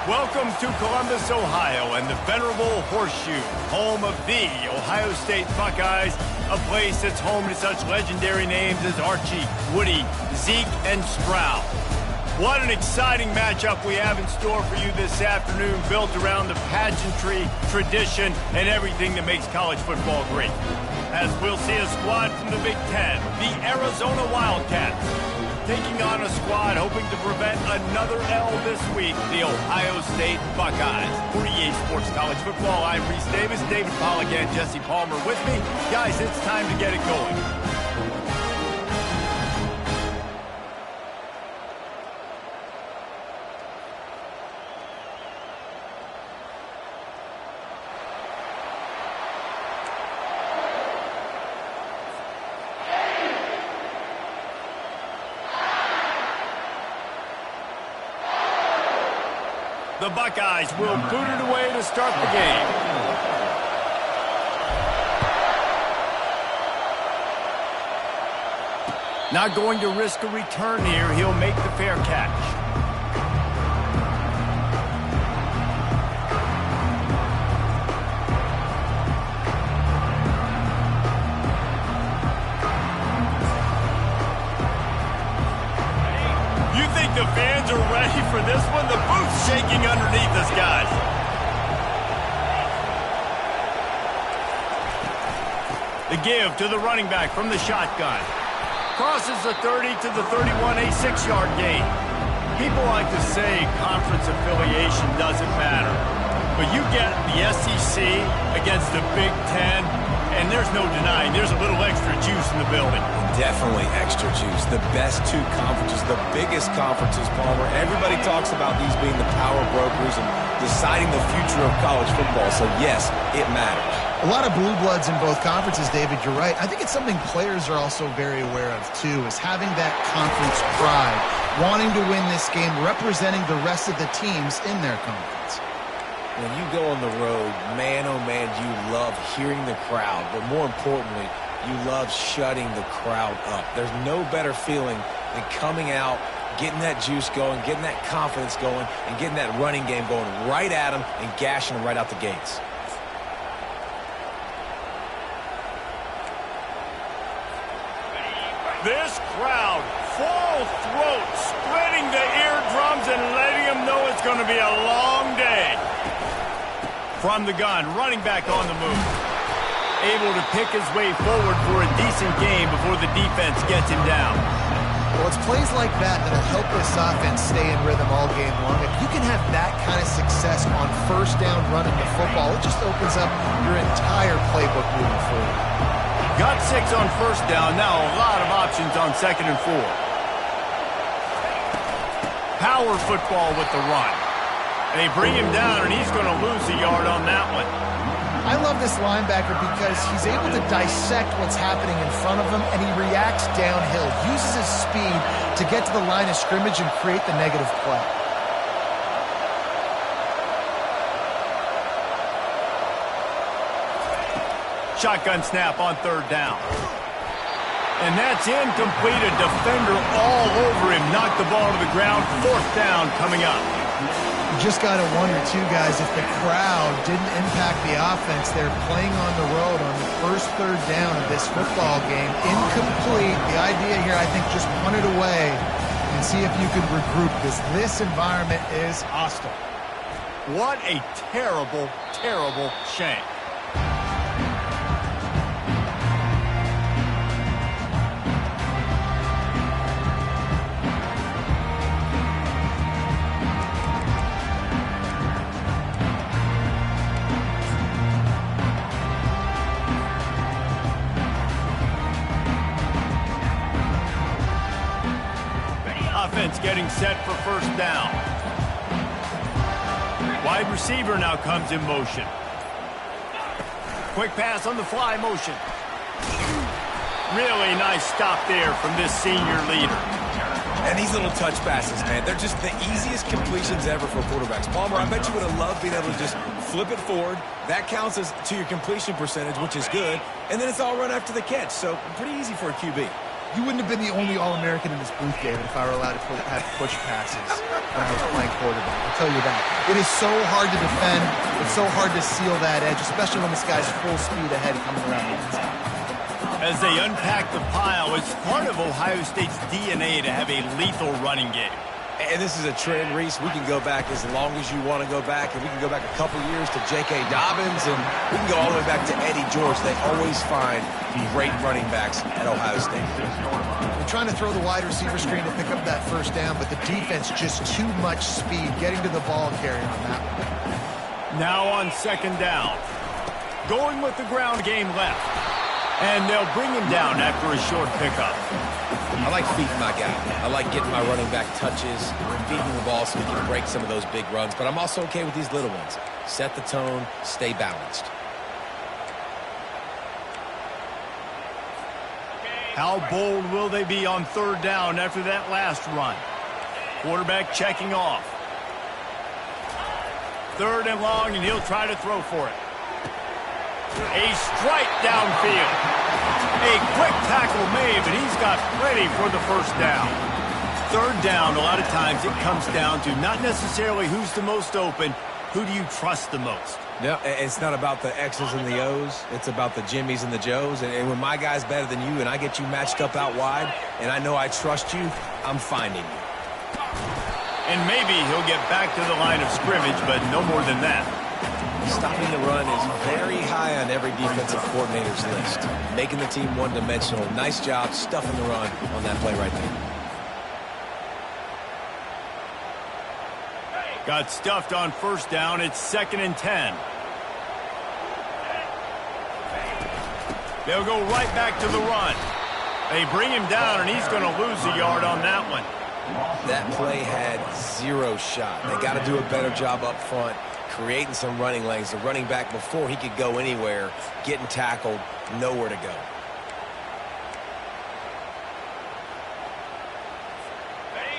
Welcome to Columbus, Ohio, and the venerable Horseshoe, home of the Ohio State Buckeyes, a place that's home to such legendary names as Archie, Woody, Zeke, and Stroud. What an exciting matchup we have in store for you this afternoon, built around the pageantry, tradition, and everything that makes college football great. As we'll see a squad from the Big Ten, the Arizona Wildcats, taking on a squad hoping to prevent another L this week, the Ohio State Buckeyes. For EA Sports College Football, I'm Reese Davis, David Pollack, and Jesse Palmer with me. Guys, it's time to get it going. The Buckeyes will boot it away to start the game. Not going to risk a return here. He'll make the fair catch. The fans are ready for this one. The booth's shaking underneath us, guys. The give to the running back from the shotgun. Crosses the 30 to the 31, a 6-yard gain. People like to say conference affiliation doesn't matter. But you get the SEC against the Big Ten, and there's no denying there's a little extra juice in the building. Definitely extra juice. The best two conferences, the biggest conferences, Palmer. Everybody talks about these being the power brokers and deciding the future of college football. So, yes, it matters. A lot of blue bloods in both conferences, David. You're right. I think it's something players are also very aware of, too, is having that conference pride, wanting to win this game, representing the rest of the teams in their conference. When you go on the road, man, oh, man, you love hearing the crowd. But more importantly, you love shutting the crowd up. There's no better feeling than coming out, getting that juice going, getting that confidence going, and getting that running game going right at them and gashing them right out the gates. This crowd, full throat, splitting the eardrums and letting them know it's going to be a long day. From the gun, running back on the move. Able to pick his way forward for a decent game before the defense gets him down. Well, it's plays like that that'll help this offense stay in rhythm all game long. If you can have that kind of success on first down running the football, it just opens up your entire playbook moving forward. Got 6 on first down, now a lot of options on 2nd and 4. Power football with the run. They bring him down, and he's going to lose a yard on that one. I love this linebacker because he's able to dissect what's happening in front of him, and he reacts downhill, uses his speed to get to the line of scrimmage and create the negative play. Shotgun snap on 3rd down. And that's incomplete. A defender all over him. Knocked the ball to the ground. 4th down coming up. You just got to wonder, too, guys, if the crowd didn't impact the offense. They're playing on the road on the first 3rd down of this football game. Incomplete. The idea here, I think, just punt it away and see if you can regroup, because this environment is hostile. What a terrible, terrible shame. Offense getting set for 1st down. Wide receiver now comes in motion. Quick pass on the fly motion. Really nice stop there from this senior leader. And these little touch passes, man, they're just the easiest completions ever for quarterbacks. Palmer, I bet you would have loved being able to just flip it forward. That counts as to your completion percentage, which is good. And then it's all run after the catch, so pretty easy for a QB. You wouldn't have been the only All-American in this booth, David, if I were allowed to have push passes when I was playing quarterback. I'll tell you that. It is so hard to defend. It's so hard to seal that edge, especially when this guy's full speed ahead coming around the inside. As they unpack the pile, it's part of Ohio State's DNA to have a lethal running game. And this is a trend, Reese. We can go back as long as you want to go back, and we can go back a couple years to J.K. Dobbins, and we can go all the way back to Eddie George. They always find great running backs at Ohio State. They're trying to throw the wide receiver screen to pick up that first down, but the defense just too much speed getting to the ball carrier on that one. Now on second down. Going with the ground game left. And they'll bring him down after a short pickup. I like feeding my guy. I like getting my running back touches, feeding the ball so he can break some of those big runs. But I'm also okay with these little ones. Set the tone, stay balanced. How bold will they be on third down after that last run? Quarterback checking off. Third and long, and he'll try to throw for it. A strike downfield. A quick tackle made, but he's got plenty for the first down. Third down, a lot of times it comes down to not necessarily who's the most open, who do you trust the most? No, it's not about the X's and the O's. It's about the Jimmys and the Joes. And when my guy's better than you and I get you matched up out wide and I know I trust you, I'm finding you. And maybe he'll get back to the line of scrimmage, but no more than that. Stopping the run is very high on every defensive coordinator's list. Making the team one-dimensional. Nice job stuffing the run on that play right there. Got stuffed on first down. It's 2nd and 10. They'll go right back to the run. They bring him down, and he's going to lose a yard on that one. That play had zero shot. They got to do a better job up front, creating some running lanes. The running back, before he could go anywhere, getting tackled, nowhere to go.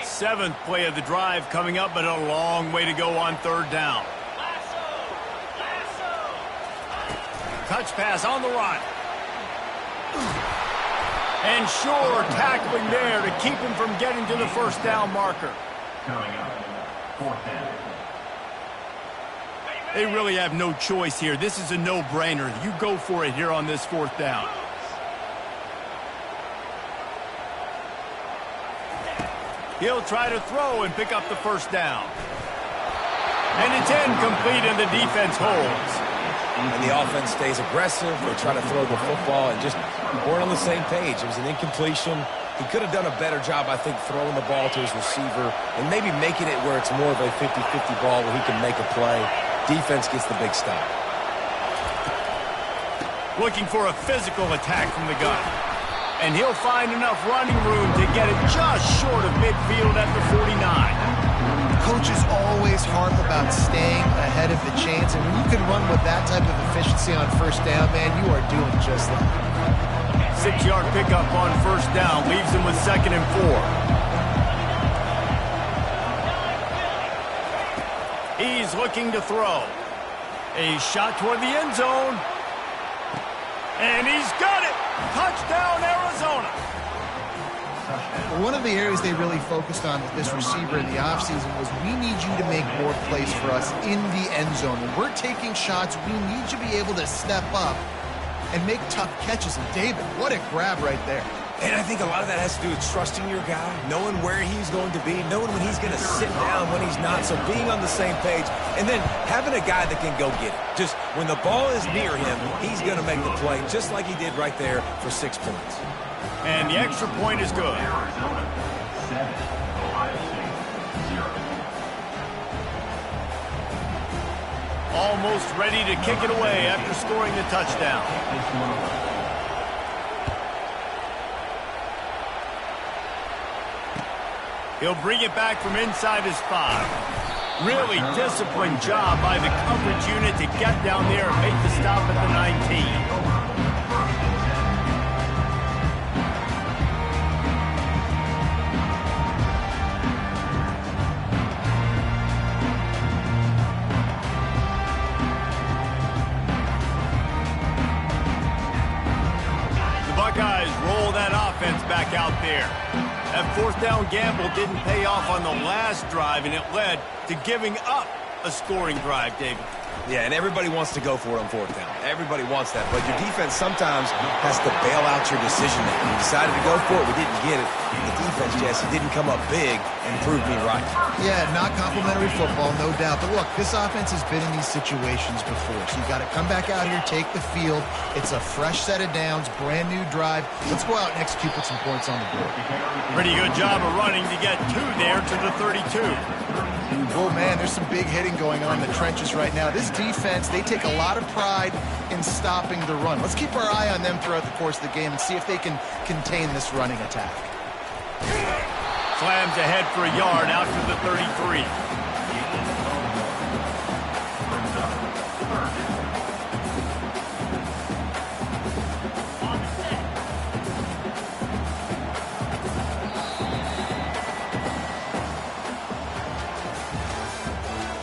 Seventh play of the drive coming up, but a long way to go on third down. Touch pass on the run. And sure, tackling there to keep him from getting to the first down marker. Coming up, 4th down. They really have no choice here. This is a no-brainer. You go for it here on this 4th down. He'll try to throw and pick up the first down. And it's incomplete, and the defense holds. And the offense stays aggressive. They try to throw the football and just weren't on the same page. It was an incompletion. He could have done a better job, I think, throwing the ball to his receiver and maybe making it where it's more of a 50-50 ball where he can make a play. Defense gets the big stop. Looking for a physical attack from the gun. And he'll find enough running room to get it just short of midfield at the 49. Coaches always harp about staying ahead of the chains, and when you can run with that type of efficiency on first down, man, you are doing just that. 6-yard pickup on first down leaves him with 2nd and 4. He's looking to throw. A shot toward the end zone. And he's got it! Touchdown, Arizona! One of the areas they really focused on with this receiver in the offseason was we need you to make more plays for us in the end zone. When we're taking shots, we need you to be able to step up and make tough catches. And David, what a grab right there. And I think a lot of that has to do with trusting your guy, knowing where he's going to be, knowing when he's going to sit down, when he's not, so being on the same page, and then having a guy that can go get it. Just when the ball is near him, he's going to make the play, just like he did right there for 6 points. And the extra point is good. Arizona 7, Ohio State 0. Almost ready to kick it away after scoring the touchdown. He'll bring it back from inside his 5. Really disciplined job by the coverage unit to get down there and make the stop at the 19. Buckeyes roll that offense back out there. That fourth down gamble didn't pay off on the last drive, and it led to giving up a scoring drive, David. Yeah, and everybody wants to go for it on fourth down. Everybody wants that, but your defense sometimes has to bail out your decision-making. We decided to go for it. We didn't get it. The defense, Jesse, didn't come up big and prove me right. Yeah, not complimentary football, no doubt. But look, this offense has been in these situations before, so you've got to come back out here, take the field. It's a fresh set of downs, brand new drive. Let's go out and execute, put some points on the board. Pretty good job of running to get 2 there to the 32. Oh, man, there's some big hitting going on in the trenches right now. This defense, they take a lot of pride in stopping the run. Let's keep our eye on them throughout the course of the game and see if they can contain this running attack. Slams ahead for a yard out to the 33.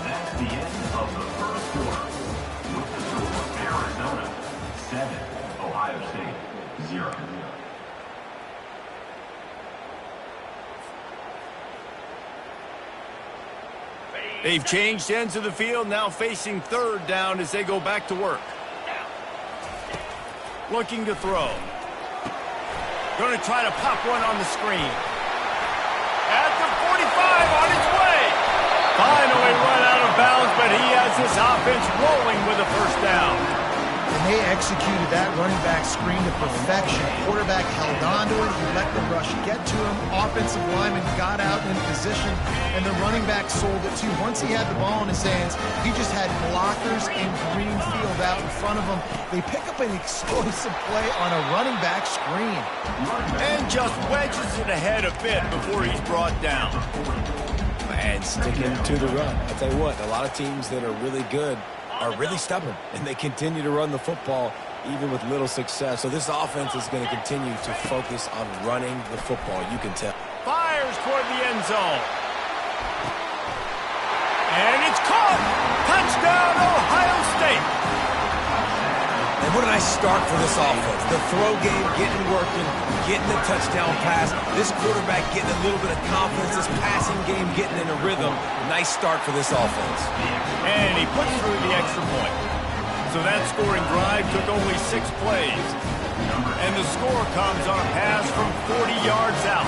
That's the end of the first quarter. With the score, Arizona 7, Ohio State 0. They've changed ends of the field, now facing third down as they go back to work. Looking to throw. Going to try to pop one on the screen. At the 45 on its way. Finally run out of bounds, but he has this offense rolling with a first down. And they executed that running back screen to perfection. Quarterback held on to it. He let the rush get to him. Offensive lineman got out in position, and the running back sold it too. Once he had the ball in his hands, he just had blockers in green field out in front of him. They pick up an explosive play on a running back screen. And just wedges it ahead a bit before he's brought down. And sticking to the run. I'll tell you what, a lot of teams that are really good are really stubborn, and they continue to run the football even with little success. So this offense is going to continue to focus on running the football. You can tell. Fires toward the end zone. And it's caught. Touchdown, Ohio State. And what a nice start for this offense. The throw game getting working, getting the touchdown pass. This quarterback getting a little bit of confidence. This passing game getting in a rhythm. Nice start for this offense. And he puts through the extra point. So that scoring drive took only 6 plays. And the score comes on a pass from 40 yards out.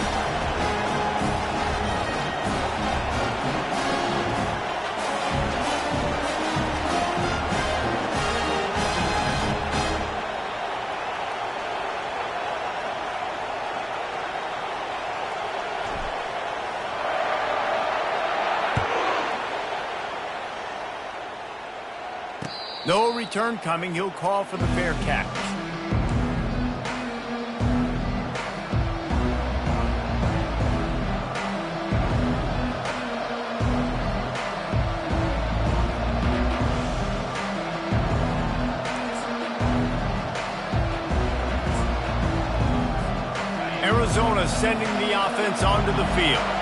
No return coming. He'll call for the fair catch. Arizona sending the offense onto the field.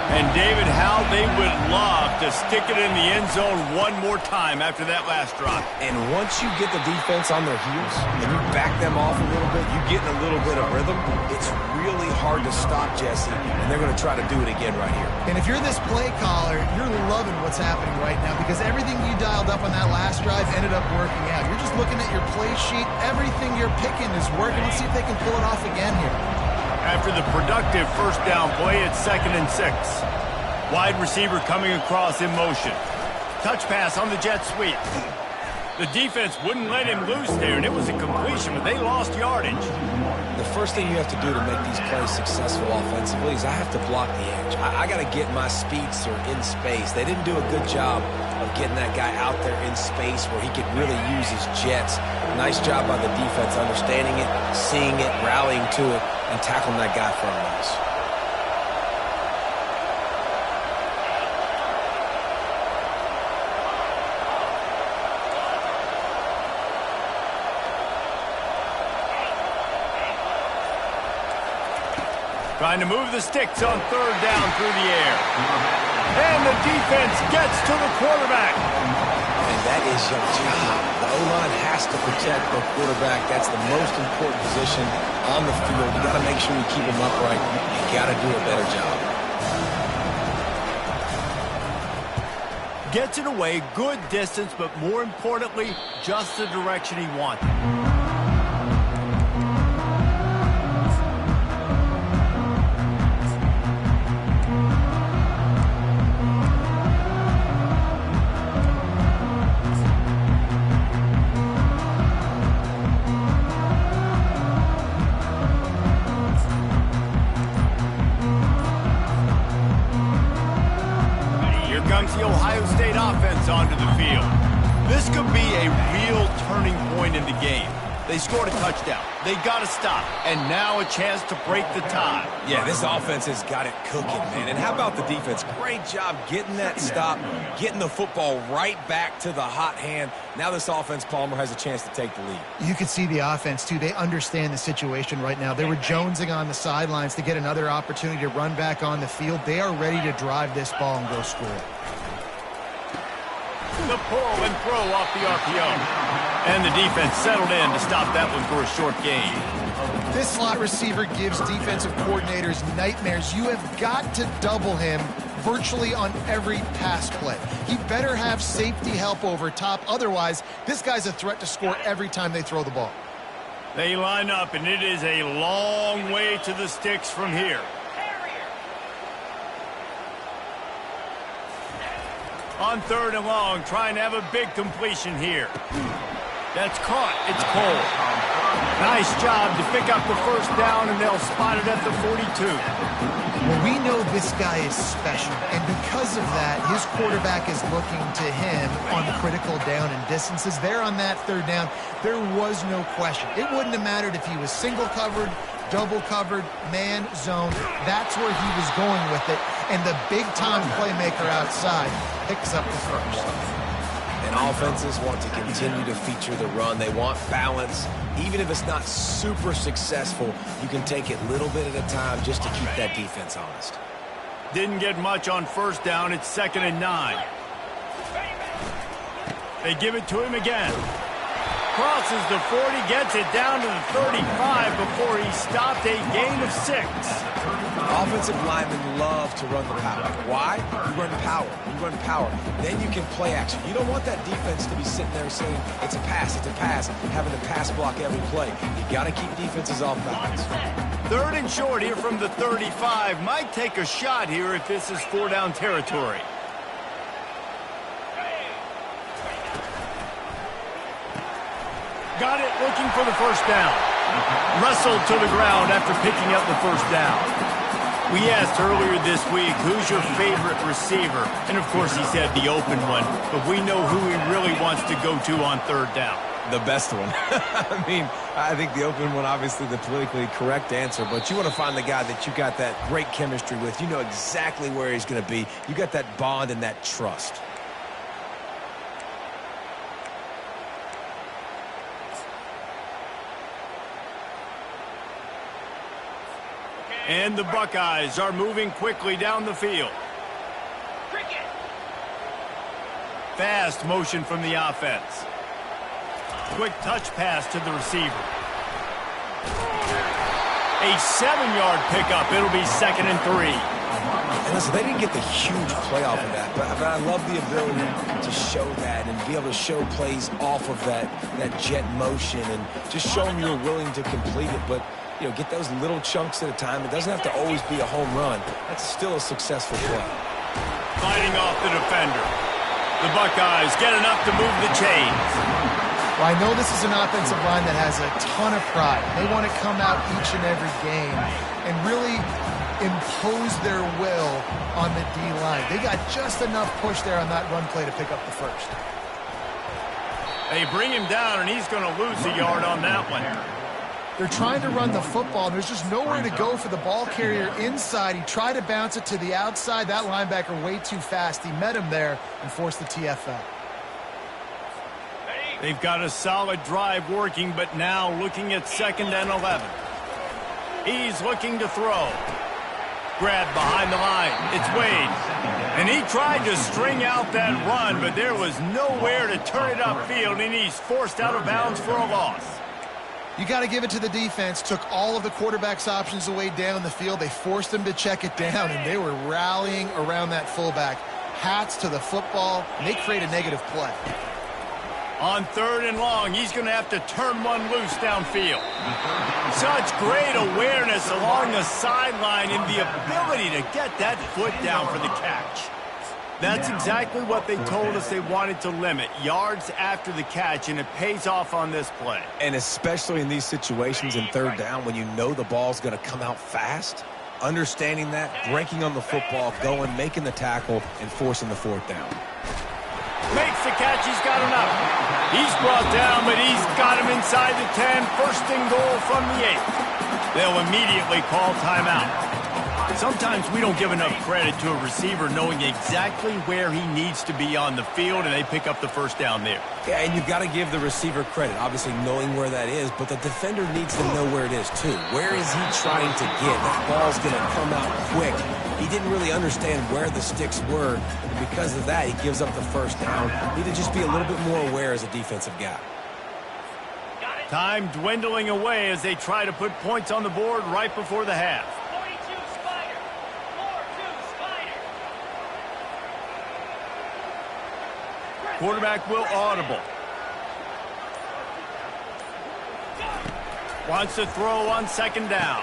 And David, how they would love to stick it in the end zone one more time after that last drop. And once you get the defense on their heels and you back them off a little bit, you get in a little bit of rhythm, it's really hard to stop, Jesse, and they're going to try to do it again right here. And if you're this play caller, you're loving what's happening right now because everything you dialed up on that last drive ended up working out. You're just looking at your play sheet. Everything you're picking is working. Let's see if they can pull it off again here. After the productive first down play, it's 2nd and 6. Wide receiver coming across in motion. Touch pass on the jet sweep. The defense wouldn't let him loose there, and it was a completion, but they lost yardage. The first thing you have to do to make these plays successful offensively is I have to block the edge. I got to get my speedster in space. They didn't do a good job of getting that guy out there in space where he could really use his jets. Nice job by the defense understanding it, seeing it, rallying to it, and tackling that guy from us. Trying to move the sticks on 3rd down through the air. And the defense gets to the quarterback. And that is your job. The O-line has to protect the quarterback. That's the most important position on the field. You got to make sure you keep him upright. You got to do a better job. Gets it away, good distance, but more importantly, just the direction he wanted. Comes the Ohio State offense onto the field. This could be a real turning point in the game. They scored a touchdown. They got to stop. And now a chance to break the tie. Yeah, this offense has got it cooking, man. And how about the defense? Great job getting that stop, getting the football right back to the hot hand. Now this offense, Palmer, has a chance to take the lead. You can see the offense, too. They understand the situation right now. They were jonesing on the sidelines to get another opportunity to run back on the field. They are ready to drive this ball and go score. The pull and throw off the RPO. And the defense settled in to stop that one for a short gain. This slot receiver gives defensive coordinators nightmares. You have got to double him virtually on every pass play. He better have safety help over top. Otherwise, this guy's a threat to score every time they throw the ball. They line up, and it is a long way to the sticks from here. On 3rd and long, trying to have a big completion here. That's caught. It's Cole. Nice job to pick up the first down, and they'll spot it at the 42. Well, we know this guy is special, and because of that, his quarterback is looking to him on critical down and distances. There on that 3rd down, there was no question. It wouldn't have mattered if he was single covered, double covered, man, zone. That's where he was going with it, and the big-time playmaker outside picks up the first. And offenses want to continue to feature the run. They want balance. Even if it's not super successful, you can take it little bit at a time just to keep that defense honest. Didn't get much on 1st down. It's 2nd and 9. They give it to him again. Crosses the 40, gets it down to the 35 before he stopped. A gain of 6. Offensive linemen love to run the power. Why? You run power. You run power. Then you can play action. You don't want that defense to be sitting there saying, it's a pass, having to pass block every play. You got to keep defenses off balance. 3rd and short here from the 35. Might take a shot here if this is 4-down territory. Got it, looking for the first down. Wrestled to the ground after picking up the first down. We asked earlier this week, who's your favorite receiver? And, of course, he said the open one. But we know who he really wants to go to on 3rd down. The best one. I mean, I think the open one, obviously the politically correct answer, but you want to find the guy that you got that great chemistry with. You know exactly where he's going to be. You got that bond and that trust. And the Buckeyes are moving quickly down the field. Fast motion from the offense. Quick touch pass to the receiver. A 7-yard pickup. It'll be 2nd and 3. And listen, they didn't get the huge play off of that, but I love the ability to show that and be able to show plays off of that jet motion and just show them you're willing to complete it. But, you know, get those little chunks at a time. It doesn't have to always be a home run. That's still a successful play. Fighting off the defender. The Buckeyes get enough to move the chains. Well, I know this is an offensive line that has a ton of pride. They want to come out each and every game and really impose their will on the D-line. They got just enough push there on that run play to pick up the first. They bring him down, and he's going to lose a yard on that one. They're trying to run the football, and there's just nowhere to go for the ball carrier inside. He tried to bounce it to the outside. That linebacker way too fast. He met him there and forced the TFL. They've got a solid drive working, but now looking at 2nd and 11. He's looking to throw. grab behind the line. It's Wade. And he tried to string out that run, but there was nowhere to turn it upfield, and he's forced out of bounds for a loss. You got to give it to the defense. Took all of the quarterback's options away down the field. They forced him to check it down, and they were rallying around that fullback. Hats to the football, and they create a negative play. On 3rd and long, he's going to have to turn one loose downfield. Such great awareness along the sideline and the ability to get that foot down for the catch. That's exactly what they told us they wanted to limit, yards after the catch, and it pays off on this play. And especially in these situations in 3rd down when you know the ball's going to come out fast, understanding that, breaking on the football, going, making the tackle, and forcing the 4th down. Makes the catch, he's got enough. He's brought down, but he's got him inside the 10, 1st and goal from the 8. They'll immediately call timeout. Sometimes we don't give enough credit to a receiver knowing exactly where he needs to be on the field, and they pick up the 1st down there. Yeah, and you've got to give the receiver credit, obviously knowing where that is, but the defender needs to know where it is too. Where is he trying to get? That ball's going to come out quick. He didn't really understand where the sticks were, and because of that, he gives up the 1st down. Need to just be a little bit more aware as a defensive guy. Time dwindling away as they try to put points on the board right before the half. Quarterback will audible. Wants to throw on 2nd down.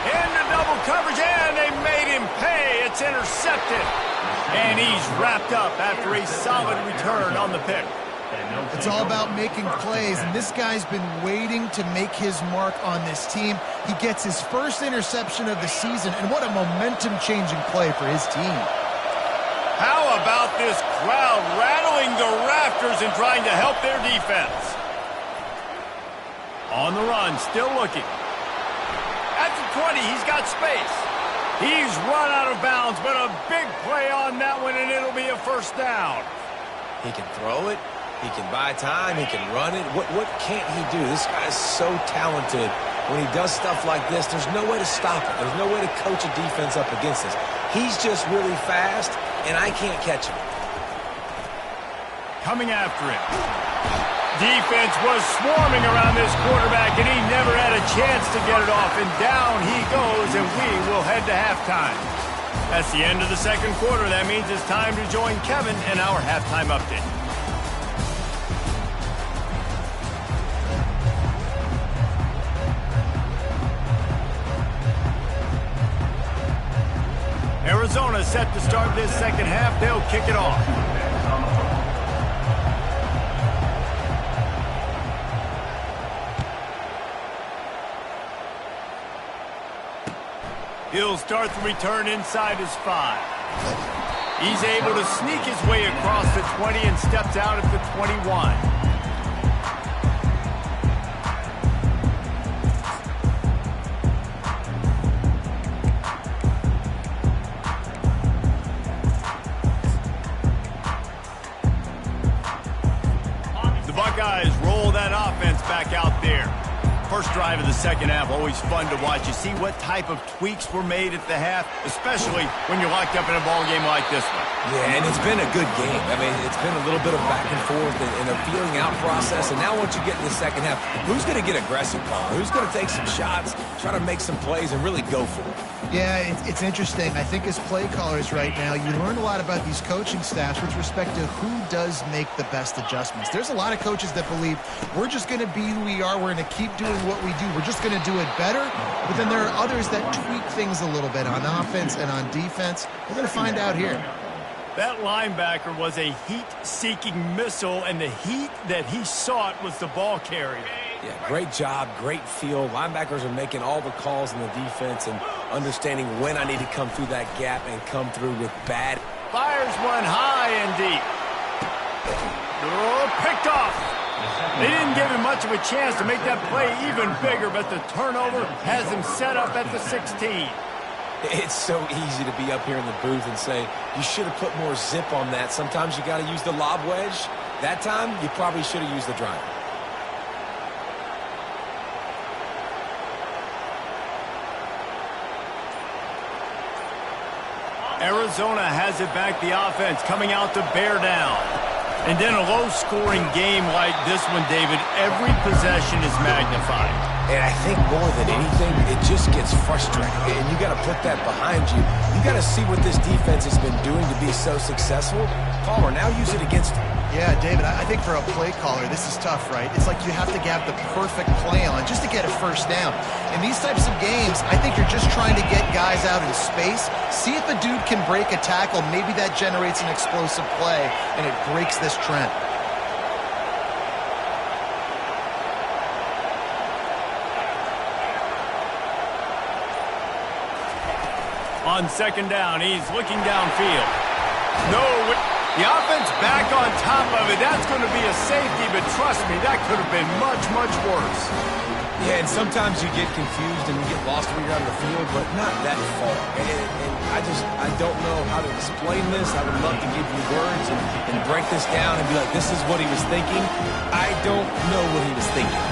Into double coverage, and they made him pay. It's intercepted. And he's wrapped up after a solid return on the pick. It's all about making plays, and this guy's been waiting to make his mark on this team. He gets his 1st interception of the season, and what a momentum-changing play for his team. How about this crowd rattling the rafters and trying to help their defense? On the run, still looking. At the 20, he's got space. He's run out of bounds, but a big play on that one, and it'll be a 1st down. He can throw it. He can buy time. He can run it. What can't he do? This guy's so talented. When he does stuff like this, there's no way to stop it. There's no way to coach a defense up against this. He's just really fast, and I can't catch him. Coming after him. Defense was swarming around this quarterback, and he never had a chance to get it off. And down he goes, and we will head to halftime. That's the end of the 2nd quarter. That means it's time to join Kevin in our halftime update. Arizona set to start this 2nd half. They'll kick it off. He'll start the return inside his 5. He's able to sneak his way across the 20 and steps out at the 21. Buckeyes roll that offense back out there. First drive of the 2nd half, always fun to watch. You see what type of tweaks were made at the half, especially when you're locked up in a ball game like this one. Yeah, and it's been a good game. I mean, it's been a little bit of back and forth and a feeling out process. And now once you get in the 2nd half, who's going to get aggressive, Paul? Who's going to take some shots, try to make some plays, and really go for it? Yeah, it's interesting. I think as play callers right now, you learn a lot about these coaching staffs with respect to who does make the best adjustments. There's a lot of coaches that believe we're just going to be who we are. We're going to keep doing what we do. We're just going to do it better. But then there are others that tweak things a little bit on offense and on defense. We're going to find out here. That linebacker was a heat-seeking missile, and the heat that he sought was the ball carrier. Yeah, great job, great feel. Linebackers are making all the calls in the defense and understanding when I need to come through that gap and come through with bad. Fires one high and deep. Oh, picked off. They didn't give him much of a chance to make that play even bigger, but the turnover has him set up at the 16. It's so easy to be up here in the booth and say, you should have put more zip on that. Sometimes you got to use the lob wedge. That time, you probably should have used the driver. Arizona has it back, the offense coming out to bear down. And then a low-scoring game like this one, David, every possession is magnified. And I think more than anything, it just gets frustrating. And you got to put that behind you. You got to see what this defense has been doing to be so successful. Palmer, now use it against them. Yeah, David, I think for a play caller, this is tough, right? It's like you have to have the perfect play on just to get a first down. In these types of games, I think you're just trying to get guys out in space, see if a dude can break a tackle. Maybe that generates an explosive play, and it breaks this trend. On second down, he's looking downfield. No, the offense back on top of it. That's going to be a safety, but trust me, that could have been much, much worse. Yeah, and sometimes you get confused and you get lost when you're on the field, but not that far. And I don't know how to explain this. I would love to give you words and break this down and be like, this is what he was thinking. I don't know what he was thinking.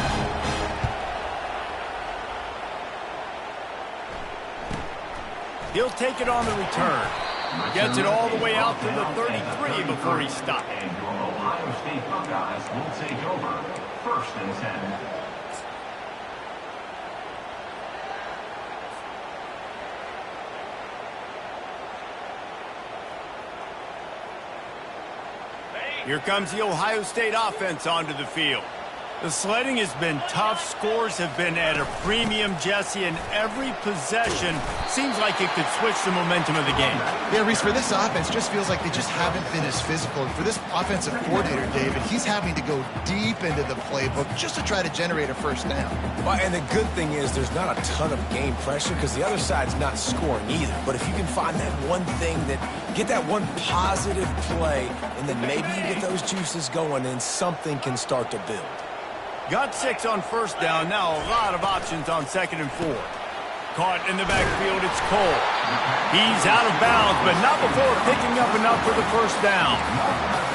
He'll take it on the return. Gets it all the way out to the 33 before he stopped. And your Ohio State Buckeyes will take over 1st and 10. Here comes the Ohio State offense onto the field. The sledding has been tough. Scores have been at a premium, Jesse, and every possession seems like it could switch the momentum of the game. Yeah, Reese, for this offense, just feels like they just haven't been as physical. And for this offensive coordinator, David, he's having to go deep into the playbook just to try to generate a first down. Well, and the good thing is there's not a ton of game pressure because the other side's not scoring either. But if you can find that one thing get that one positive play, and then maybe you get those juices going and something can start to build. Got 6 on first down. Now a lot of options on 2nd and 4. Caught in the backfield, it's Cole. He's out of bounds, but not before picking up enough for the first down.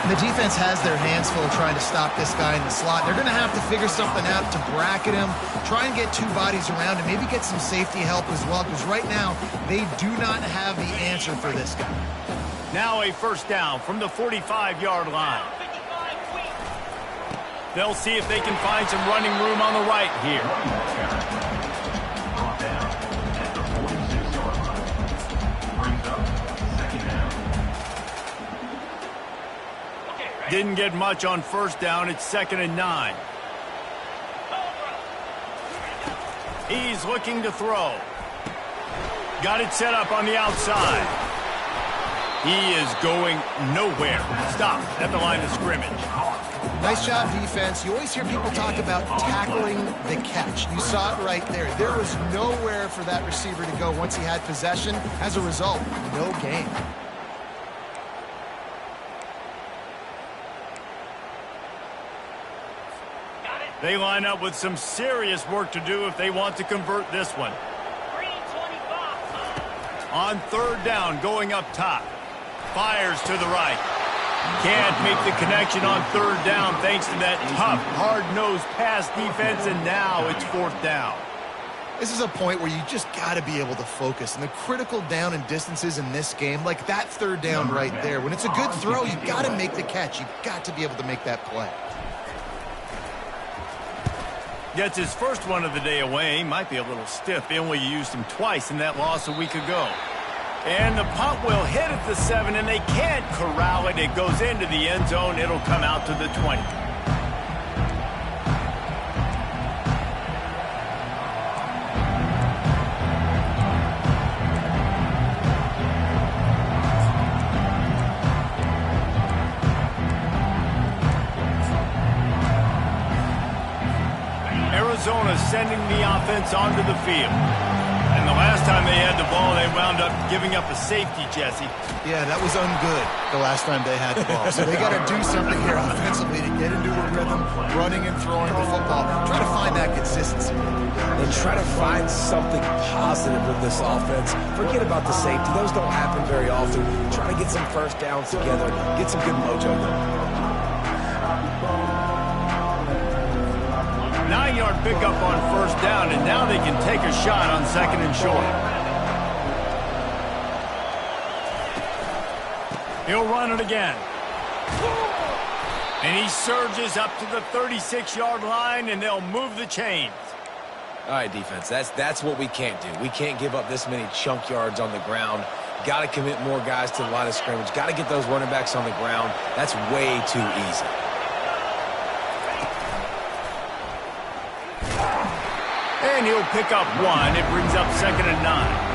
And the defense has their hands full trying to stop this guy in the slot. They're going to have to figure something out to bracket him, try and get 2 bodies around him, maybe get some safety help as well, because right now they do not have the answer for this guy. Now a first down from the 45-yard line. They'll see if they can find some running room on the right here. Brought down at the 46-yard line. Brings up 2nd down. Didn't get much on first down. It's 2nd and 9. He's looking to throw. Got it set up on the outside. He is going nowhere. Stop at the line of scrimmage. Nice job, defense. You always hear people talk about tackling the catch. You saw it right there. There was nowhere for that receiver to go once he had possession. As a result, no gain. They line up with some serious work to do if they want to convert this one. On 3rd down, going up top. Fires to the right. Can't make the connection on 3rd down thanks to that tough, hard-nosed pass defense, and now it's 4th down. This is a point where you just got to be able to focus. And the critical down and distances in this game, like that 3rd down right there, when it's a good throw, you've got to make the catch. You've got to be able to make that play. Gets his first one of the day away. Might be a little stiff. They only used him twice in that loss a week ago. And the punt will hit at the 7, and they can't corral it. It goes into the end zone. It'll come out to the 20. Arizona sending the offense onto the field. And the last time they had the ball, they wound up giving up a safety, Jesse. Yeah, that was ungood the last time they had the ball. So they got to do something here offensively to get into a rhythm, running and throwing the football. Try to find that consistency. And try to find something positive with this offense. Forget about the safety. Those don't happen very often. Try to get some first downs together. Get some good mojo going. 9-yard pickup on first down, and now they can take a shot on 2nd and short. He'll run it again. And he surges up to the 36-yard line, and they'll move the chains. All right, defense, that's what we can't do. We can't give up this many chunk yards on the ground. Got to commit more guys to the line of scrimmage. Got to get those running backs on the ground. That's way too easy. And he'll pick up one. It brings up 2nd and 9.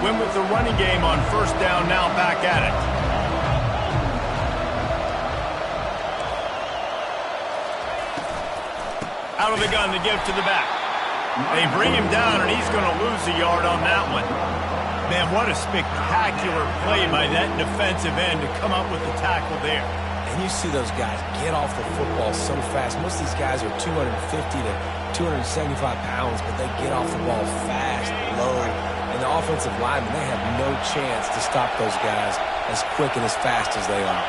Win with the running game on 1st down, now back at it. Out of the gun to give to the back. They bring him down, and he's going to lose a yard on that one. Man, what a spectacular play by that defensive end to come up with the tackle there. And you see those guys get off the football so fast. Most of these guys are 250 to 275 pounds, but they get off the ball fast, low. And the offensive linemen, they have no chance to stop those guys as quick and as fast as they are.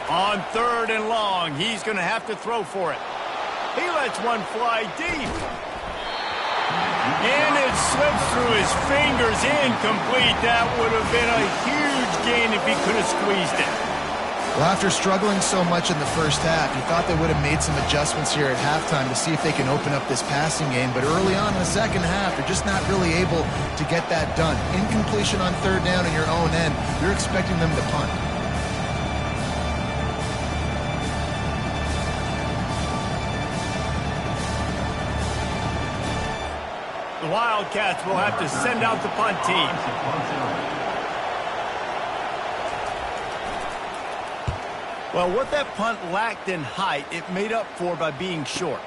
On 3rd and long, he's going to have to throw for it. He lets one fly deep. And it slips through his fingers, incomplete. That would have been a huge gain if he could have squeezed it. Well, after struggling so much in the first half, you thought they would have made some adjustments here at halftime to see if they can open up this passing game. But early on in the second half, they're just not really able to get that done. Incompletion on 3rd down in your own end, you're expecting them to punt. The Wildcats will have to send out the punt team. Well, what that punt lacked in height, it made up for by being short.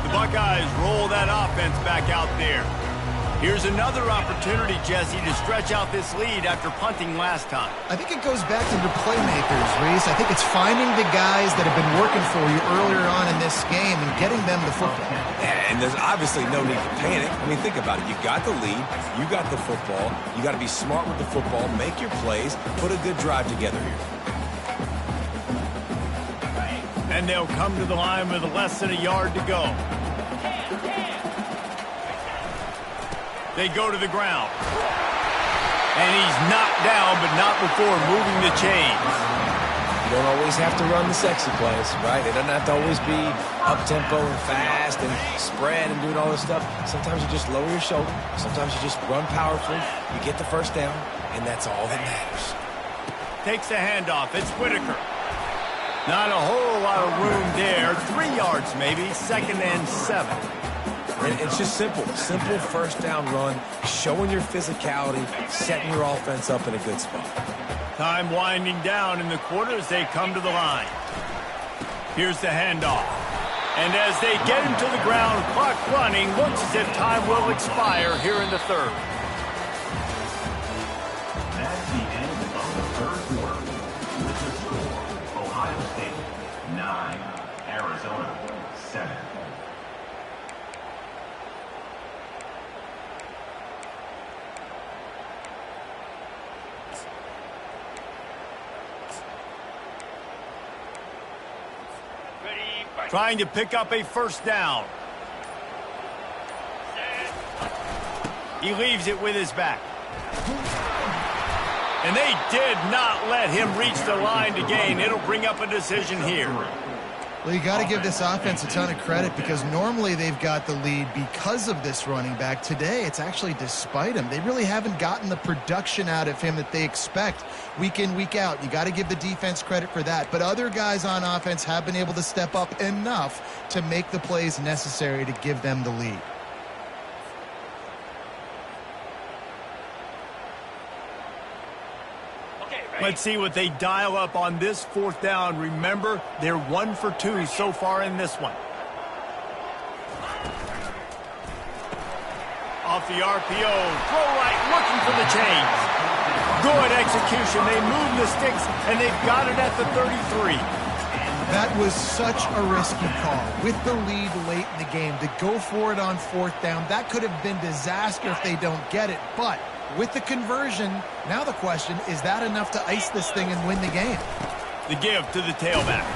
Buckeyes roll that offense back out there. Here's another opportunity, Jesse, to stretch out this lead after punting last time. I think it goes back to your playmakers, Reese. I think it's finding the guys that have been working for you earlier on in this game and getting them the football. And there's obviously no need to panic. I mean, think about it. You got the lead. You got the football. You got to be smart with the football. Make your plays. Put a good drive together here. And they'll come to the line with less than a yard to go. They go to the ground. And he's knocked down, but not before moving the chains. You don't always have to run the sexy plays, right? It doesn't have to always be up-tempo and fast and spread and doing all this stuff. Sometimes you just lower your shoulder. Sometimes you just run powerfully. You get the 1st down, and that's all that matters. Takes the handoff. It's Whitaker. Not a whole lot of room there. 3 yards maybe. 2nd and 7. And it's just simple. Simple 1st down run, showing your physicality, setting your offense up in a good spot. Time winding down in the quarter as they come to the line. Here's the handoff. And as they get him to the ground, clock running, looks as if time will expire here in the 3rd. That's the end of the 3rd quarter. With the score, Ohio State 9, Arizona 7. Trying to pick up a 1st down. He leaves it with his back. And they did not let him reach the line to gain. It'll bring up a decision here. Well, you got to give this offense a ton of credit because normally they've got the lead because of this running back. Today, it's actually despite him. They really haven't gotten the production out of him that they expect week in, week out. You got to give the defense credit for that. But other guys on offense have been able to step up enough to make the plays necessary to give them the lead. Let's see what they dial up on this fourth down. Remember, they're 1 for 2 so far in this one. Off the RPO, throw right, looking for the chains. Good execution. They move the sticks, and they've got it at the 33. That was such a risky call. With the lead late in the game, to go for it on fourth down, that could have been disaster if they don't get it. But with the conversion, now the question, is that enough to ice this thing and win the game? The give to the tailback.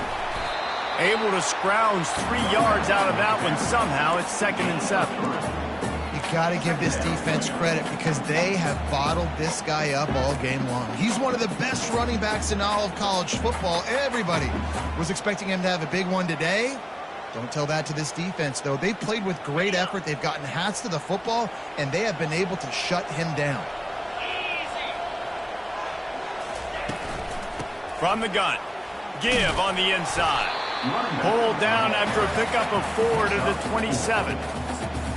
Able to scrounge 3 yards out of that one somehow. It's 2nd and 7. Got to give this defense credit because they have bottled this guy up all game long. He's one of the best running backs in all of college football. Everybody was expecting him to have a big one today. Don't tell that to this defense, though. They've played with great effort. They've gotten hats to the football, and they have been able to shut him down. From the gun, give on the inside. Pulled down after a pickup of 4 to the 27.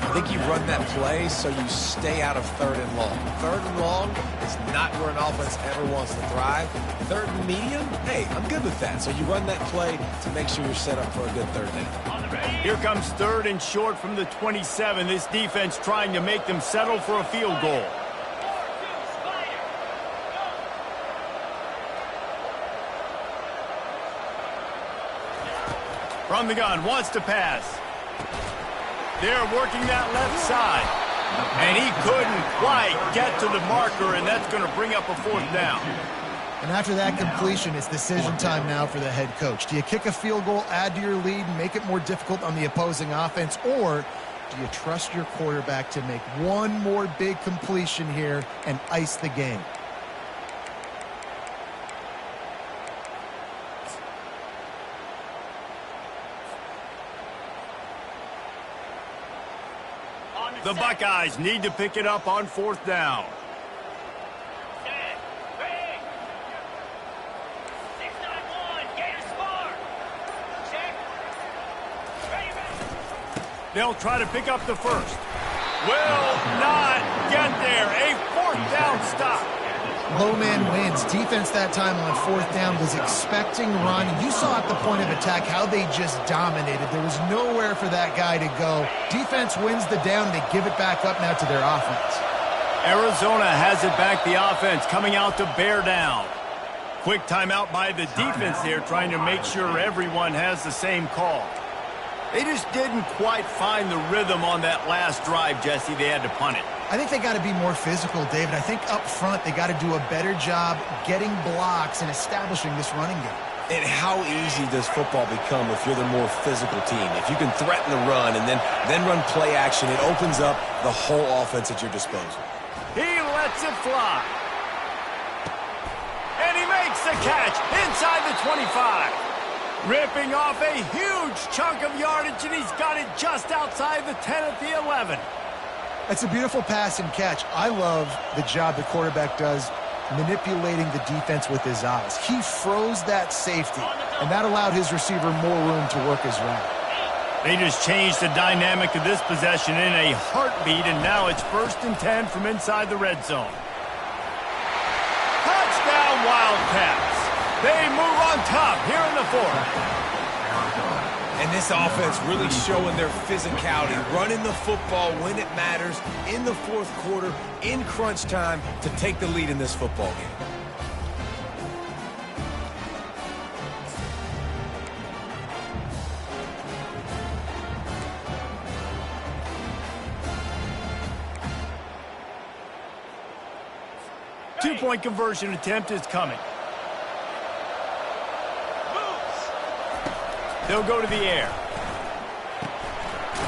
I think you run that play so you stay out of 3rd and long. 3rd and long is not where an offense ever wants to thrive. 3rd and medium, hey, I'm good with that. So you run that play to make sure you're set up for a good 3rd down. Here comes 3rd and short from the 27. This defense trying to make them settle for a field goal. From the gun, wants to pass. They're working that left side. And he couldn't quite get to the marker, and that's going to bring up a 4th down. And after that completion, it's decision time now for the head coach. Do you kick a field goal, add to your lead, and make it more difficult on the opposing offense, or do you trust your quarterback to make one more big completion here and ice the game? The Buckeyes need to pick it up on 4th down. They'll try to pick up the first. Will not get there. A 4th down stop. Low man wins. Defense that time on 4th down was expecting run. You saw at the point of attack how they just dominated. There was nowhere for that guy to go. Defense wins the down. They give it back up now to their offense. Arizona has it back, the offense coming out to bear down. Quick timeout by the defense there, trying to make sure everyone has the same call. They just didn't quite find the rhythm on that last drive, Jesse. They had to punt it. I think they got to be more physical, David. I think up front they got to do a better job getting blocks and establishing this running game. And how easy does football become if you're the more physical team? If you can threaten the run and then run play action, it opens up the whole offense at your disposal. He lets it fly. And he makes the catch inside the 25. Ripping off a huge chunk of yardage, and he's got it just outside the 10 at the 11. It's a beautiful pass and catch. I love the job the quarterback does manipulating the defense with his eyes. He froze that safety, and that allowed his receiver more room to work his route. They just changed the dynamic of this possession in a heartbeat, and now it's 1st and 10 from inside the red zone. Touchdown, Wildcats. They move on top here in the 4th. And this offense really showing their physicality, running the football when it matters, in the 4th quarter, in crunch time, to take the lead in this football game. Two-point conversion attempt is coming. They'll go to the air.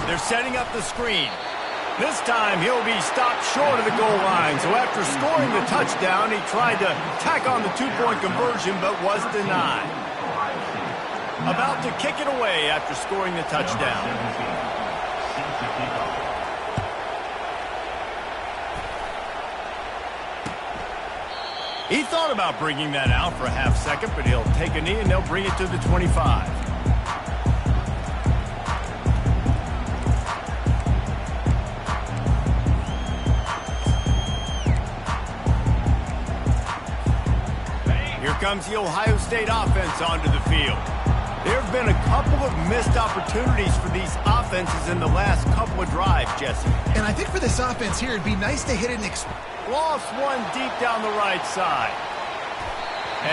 They're setting up the screen. This time he'll be stopped short of the goal line. So after scoring the touchdown, he tried to tack on the 2-point conversion but was denied. About to kick it away after scoring the touchdown. He thought about bringing that out for a half second, but he'll take a knee and they'll bring it to the 25. comes the Ohio State offense onto the field. There have been a couple of missed opportunities for these offenses in the last couple of drives, Jesse. And I think for this offense here, it'd be nice to hit an Lost one deep down the right side.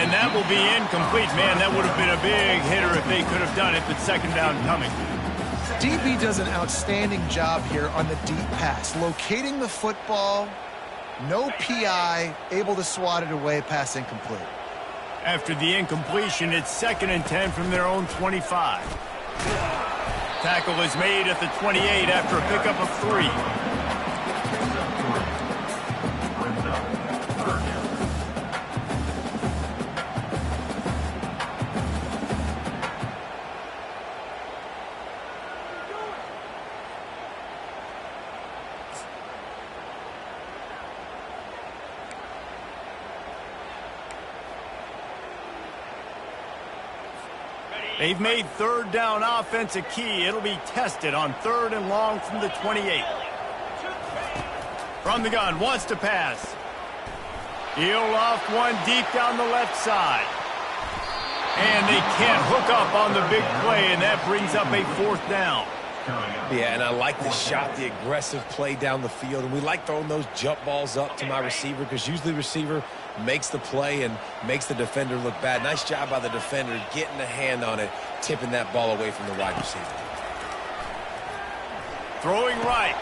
And that will be incomplete. Man, that would have been a big hitter if they could have done it, but second down coming. DB does an outstanding job here on the deep pass, locating the football, no PI, able to swat it away, pass incomplete. After the incompletion, it's 2nd and 10 from their own 25. Tackle is made at the 28 after a pickup of 3. They've made 3rd down offense a key. It'll be tested on 3rd and long from the 28. From the gun, wants to pass. He'll loft one deep down the left side. And they can't hook up on the big play, and that brings up a 4th down. Yeah, and I like the shot, the aggressive play down the field. And we like throwing those jump balls up to my receiver because usually the receiver makes the play and makes the defender look bad. Nice job by the defender getting a hand on it, tipping that ball away from the wide receiver. Throwing right.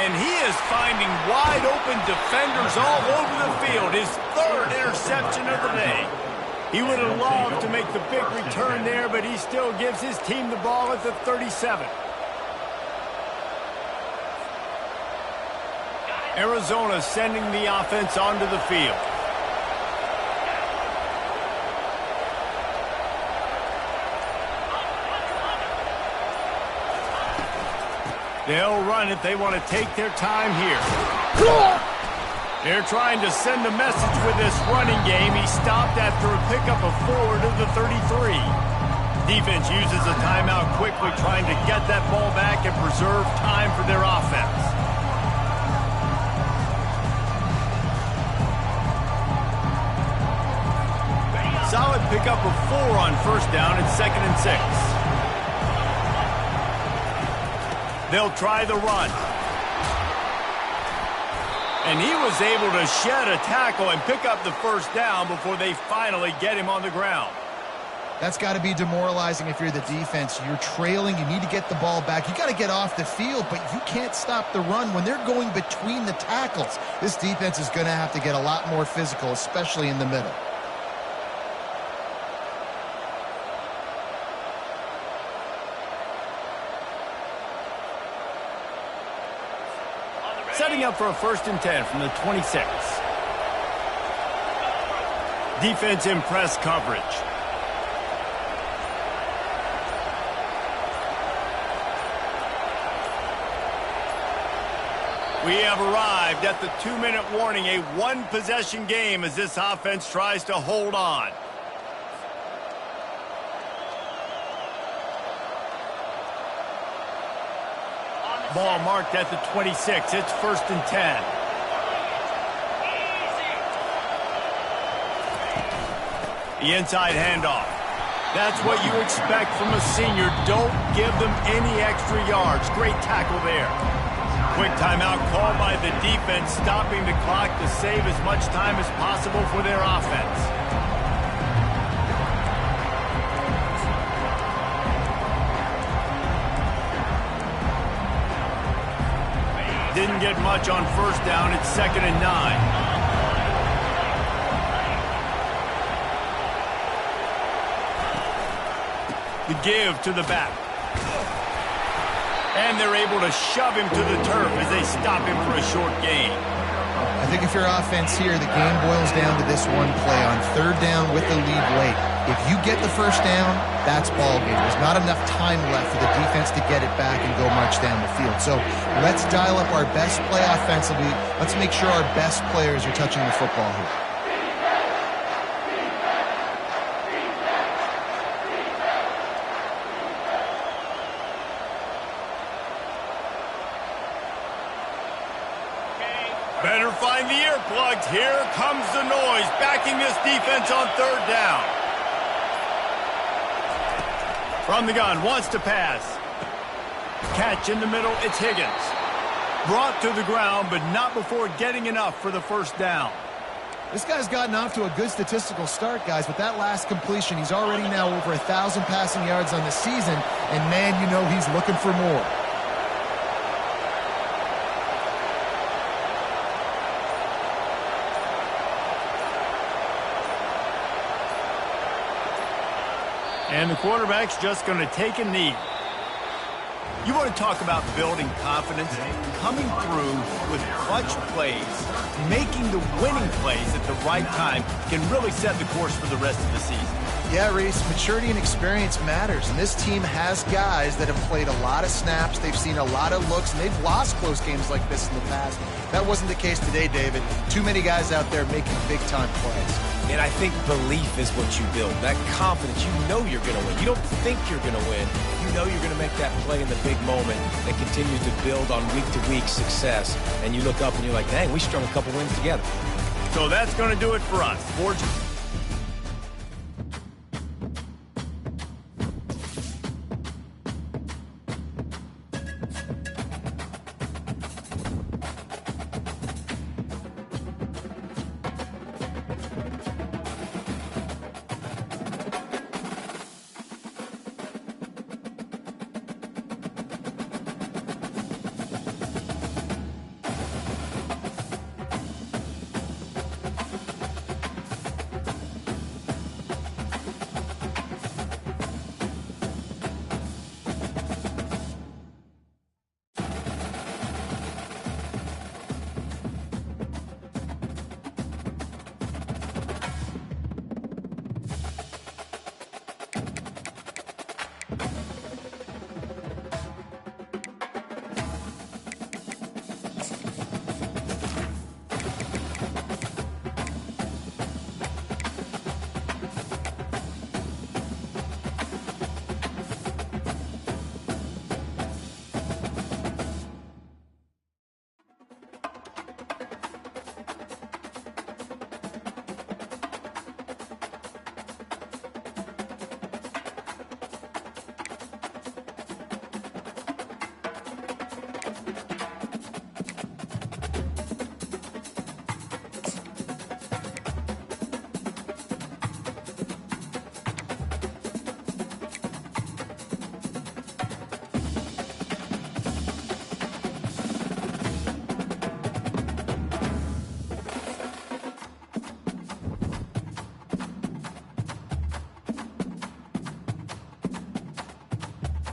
And he is finding wide open defenders all over the field. His 3rd interception of the day. He would have loved to make the big return there, but he still gives his team the ball at the 37. Arizona sending the offense onto the field. They'll run it. They want to take their time here. They're trying to send a message with this running game. He stopped after a pickup of 4 to the 33. Defense uses a timeout quickly, trying to get that ball back and preserve time for their offense. Solid pickup of 4 on 1st down and 2nd and 6. They'll try the run. And he was able to shed a tackle and pick up the 1st down before they finally get him on the ground. That's got to be demoralizing if you're the defense. You're trailing. You need to get the ball back. You got to get off the field, but you can't stop the run when they're going between the tackles. This defense is going to have to get a lot more physical, especially in the middle. Setting up for a 1st and 10 from the 26. Defense in press coverage. We have arrived at the 2-minute warning, a 1-possession game as this offense tries to hold on. Ball marked at the 26. It's 1st and 10. The inside handoff. That's what you expect from a senior. Don't give them any extra yards. Great tackle there. Quick timeout called by the defense, stopping the clock to save as much time as possible for their offense. Didn't get much on 1st down. It's 2nd and 9. The give to the back. And they're able to shove him to the turf as they stop him for a short gain. I think if you're offense here, the game boils down to this one play on 3rd down with the lead late. If you get the 1st down, that's ball game. There's not enough time left for the defense to get it back and go march down the field. So let's dial up our best play offensively. Let's make sure our best players are touching the football here. find the earplugs. Here comes the noise, backing this defense on third down. From the gun, wants to pass. Catch in the middle, it's Higgins. Brought to the ground, but not before getting enough for the first down. This guy's gotten off to a good statistical start, guys. With that last completion, he's already now over 1,000 passing yards on the season, and man, you know he's looking for more. And the quarterback's just going to take a knee. You want to talk about building confidence? Coming through with clutch plays, making the winning plays at the right time can really set the course for the rest of the season. Yeah, Reese, maturity and experience matters, and this team has guys that have played a lot of snaps, they've seen a lot of looks, and they've lost close games like this in the past. That wasn't the case today, David. Too many guys out there making big-time plays. And I think belief is what you build. That confidence, you know you're going to win. You don't think you're going to win. You know you're going to make that play in the big moment that continues to build on week-to-week success. And you look up and you're like, dang, we strung a couple wins together. So that's going to do it for us.